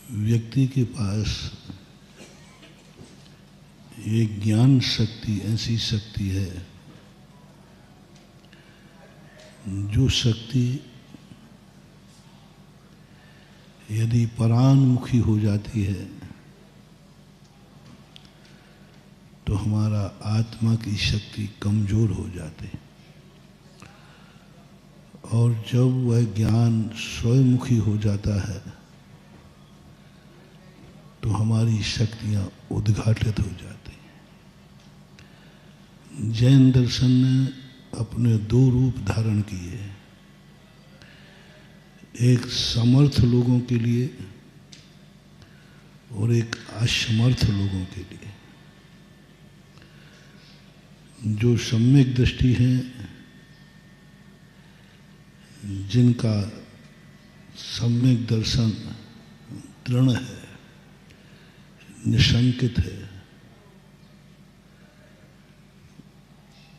व्यक्ति के पास एक ज्ञान शक्ति ऐसी शक्ति है जो शक्ति यदि परान्मुखी हो जाती है तो हमारा आत्मा की शक्ति कमजोर हो जाती है, और जब वह ज्ञान स्वयंमुखी हो जाता है तो हमारी शक्तियां उद्घाटित हो जाती हैं। जैन दर्शन ने अपने दो रूप धारण किए, एक समर्थ लोगों के लिए और एक असमर्थ लोगों के लिए। जो सम्यक दृष्टि हैं, जिनका सम्यक दर्शन दृढ़ है, निशंकित है,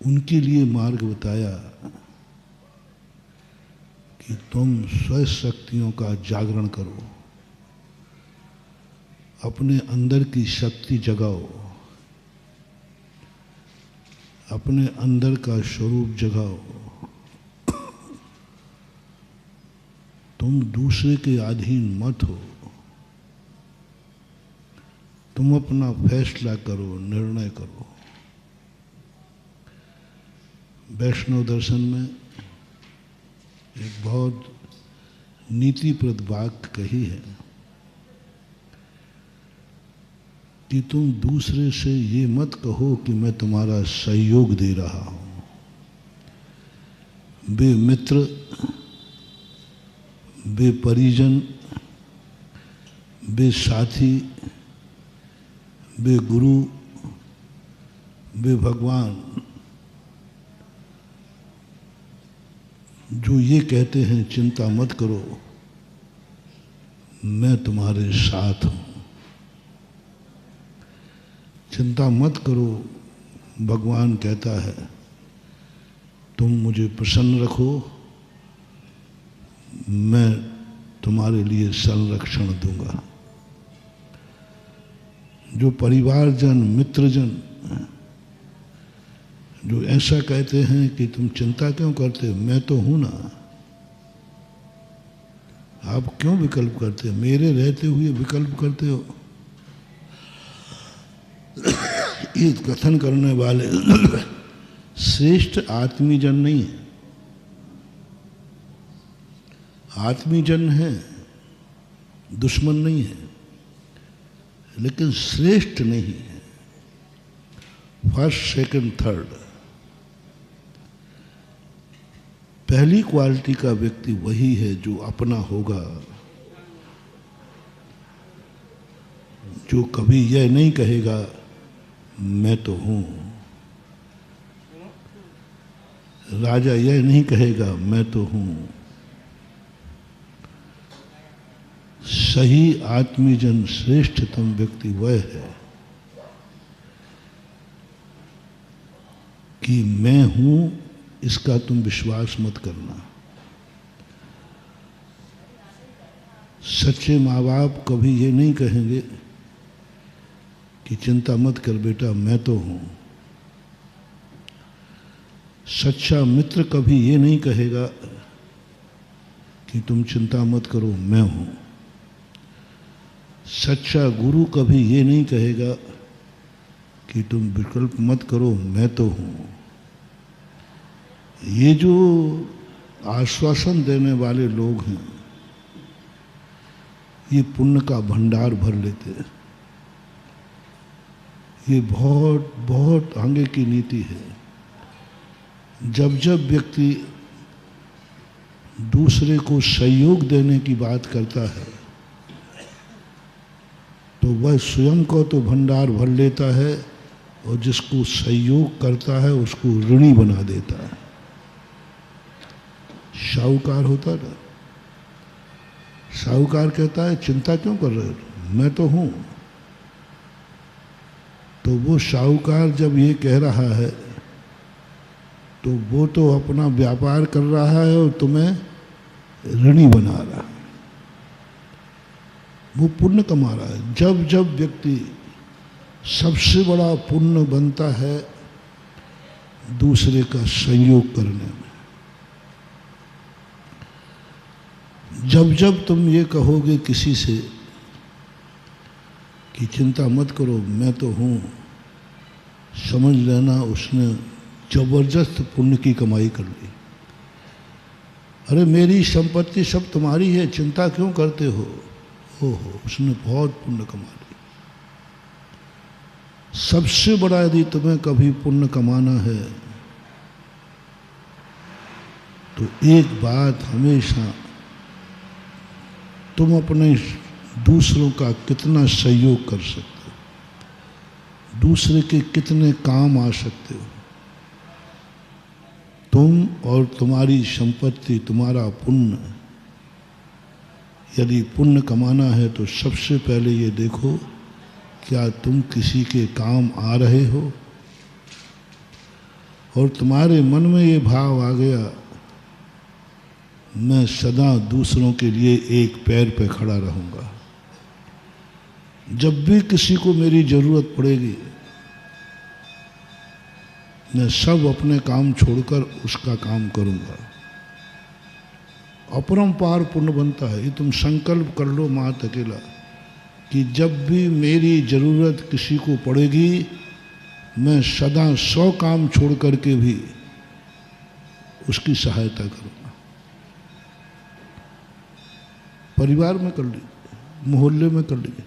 उनके लिए मार्ग बताया कि तुम स्वशक्तियों का जागरण करो, अपने अंदर की शक्ति जगाओ, अपने अंदर का स्वरूप जगाओ। तुम दूसरे के अधीन मत हो, तुम अपना फैसला करो, निर्णय करो। वैष्णव दर्शन में एक बहुत नीतिप्रद वाक्य कही है कि तुम दूसरे से ये मत कहो कि मैं तुम्हारा सहयोग दे रहा हूं। वे मित्र, वे परिजन, वे साथी, वे गुरु, वे भगवान जो ये कहते हैं चिंता मत करो, मैं तुम्हारे साथ हूं। चिंता मत करो, भगवान कहता है, तुम मुझे प्रसन्न रखो, मैं तुम्हारे लिए संरक्षण दूंगा। जो परिवारजन, मित्रजन जो ऐसा कहते हैं कि तुम चिंता क्यों करते हो, मैं तो हूं ना, आप क्यों विकल्प करते हो, मेरे रहते हुए विकल्प करते हो। ये कथन करने वाले श्रेष्ठ आत्मीजन नहीं है। आत्मीजन है, दुश्मन नहीं है, लेकिन श्रेष्ठ नहीं है। First, second, third. पहली क्वालिटी का व्यक्ति वही है जो अपना होगा, जो कभी यह नहीं कहेगा मैं तो हूं। राजा यह नहीं कहेगा मैं तो हूं। सही आत्मीजन, श्रेष्ठतम व्यक्ति वह है कि मैं हूं, इसका तुम विश्वास मत करना। सच्चे माँ बाप कभी ये नहीं कहेंगे कि चिंता मत कर बेटा, मैं तो हूं। सच्चा मित्र कभी ये नहीं कहेगा कि तुम चिंता मत करो, मैं हूं। सच्चा गुरु कभी ये नहीं कहेगा कि तुम विकल्प मत करो, मैं तो हूं। ये जो आश्वासन देने वाले लोग हैं, ये पुण्य का भंडार भर लेते हैं। ये बहुत बहुत आगे की नीति है। जब जब व्यक्ति दूसरे को सहयोग देने की बात करता है तो वह स्वयं को तो भंडार भर लेता है, और जिसको सहयोग करता है उसको ऋणी बना देता है। साहूकार होता ना, साहूकार कहता है चिंता क्यों कर रहे हो, मैं तो हूं। तो वो साहूकार जब ये कह रहा है तो वो तो अपना व्यापार कर रहा है और तुम्हें ऋणी बना रहा है। वो पुण्य कमा रहा है। जब जब व्यक्ति सबसे बड़ा पुण्य बनता है दूसरे का संयोग करने में। जब जब तुम ये कहोगे किसी से कि चिंता मत करो मैं तो हूँ, समझ लेना उसने जबरदस्त पुण्य की कमाई कर ली। अरे मेरी संपत्ति सब तुम्हारी है, चिंता क्यों करते हो? ओहो, उसने बहुत पुण्य कमा ली। सबसे बड़ा यदि तुम्हें कभी पुण्य कमाना है तो एक बात हमेशा, तुम अपने दूसरों का कितना सहयोग कर सकते हो, दूसरे के कितने काम आ सकते हो। तुम और तुम्हारी संपत्ति, तुम्हारा पुण्य, यदि पुण्य कमाना है तो सबसे पहले ये देखो क्या तुम किसी के काम आ रहे हो। और तुम्हारे मन में ये भाव आ गया मैं सदा दूसरों के लिए एक पैर पे खड़ा रहूँगा, जब भी किसी को मेरी ज़रूरत पड़ेगी मैं सब अपने काम छोड़कर उसका काम करूँगा। अपरंपार पुण्य बनता है। ये तुम संकल्प कर लो मात अकेला कि जब भी मेरी ज़रूरत किसी को पड़ेगी मैं सदा 100 काम छोड़ करके भी उसकी सहायता करूँगा। परिवार में कर लीजिए, मोहल्ले में कर लीजिए,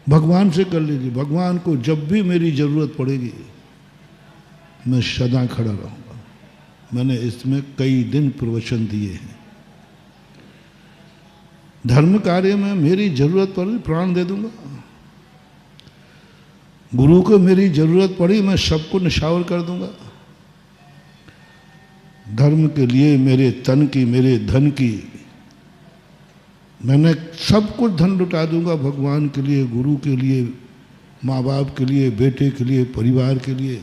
भगवान से कर लीजिए। भगवान को जब भी मेरी ज़रूरत पड़ेगी मैं सदा खड़ा रहूँगा। मैंने इसमें कई दिन प्रवचन दिए हैं। धर्म कार्य में मेरी ज़रूरत पड़ी प्राण दे दूंगा। गुरु को मेरी ज़रूरत पड़ी मैं सबको निछावर कर दूंगा। धर्म के लिए मेरे तन की, मेरे धन की, मैंने सब कुछ धन लुटा दूंगा भगवान के लिए, गुरु के लिए, माँ बाप के लिए, बेटे के लिए, परिवार के लिए।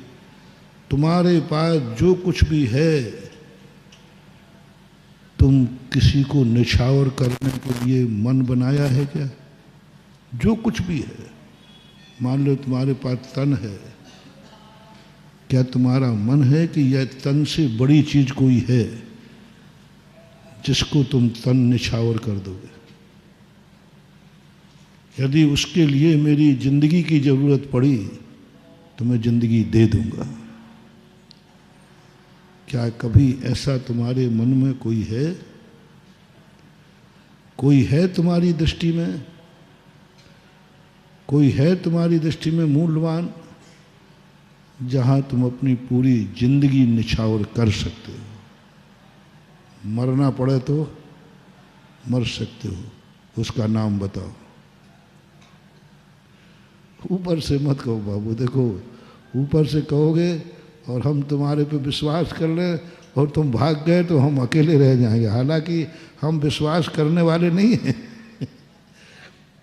तुम्हारे पास जो कुछ भी है तुम किसी को निछावर करने के लिए मन बनाया है क्या? जो कुछ भी है, मान लो तुम्हारे पास तन है, क्या तुम्हारा मन है कि यह तन से बड़ी चीज कोई है जिसको तुम तन निछावर कर दोगे? यदि उसके लिए मेरी जिंदगी की जरूरत पड़ी तो मैं जिंदगी दे दूंगा। क्या कभी ऐसा तुम्हारे मन में कोई है? कोई है तुम्हारी दृष्टि में? कोई है तुम्हारी दृष्टि में मूल्यवान जहां तुम अपनी पूरी जिंदगी निछावर कर सकते हो? मरना पड़े तो मर सकते हो, उसका नाम बताओ। ऊपर से मत कहो बाबू, देखो ऊपर से कहोगे और हम तुम्हारे पे विश्वास कर लें और तुम भाग गए तो हम अकेले रह जाएंगे। हालांकि हम विश्वास करने वाले नहीं हैं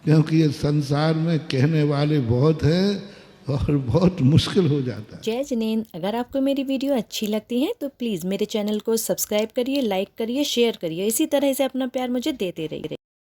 क्योंकि ये संसार में कहने वाले बहुत हैं और बहुत मुश्किल हो जाता है। जय जिनेंद्र, अगर आपको मेरी वीडियो अच्छी लगती है तो प्लीज़ मेरे चैनल को सब्सक्राइब करिए, लाइक करिए, शेयर करिए। इसी तरह से अपना प्यार मुझे देते रहिए।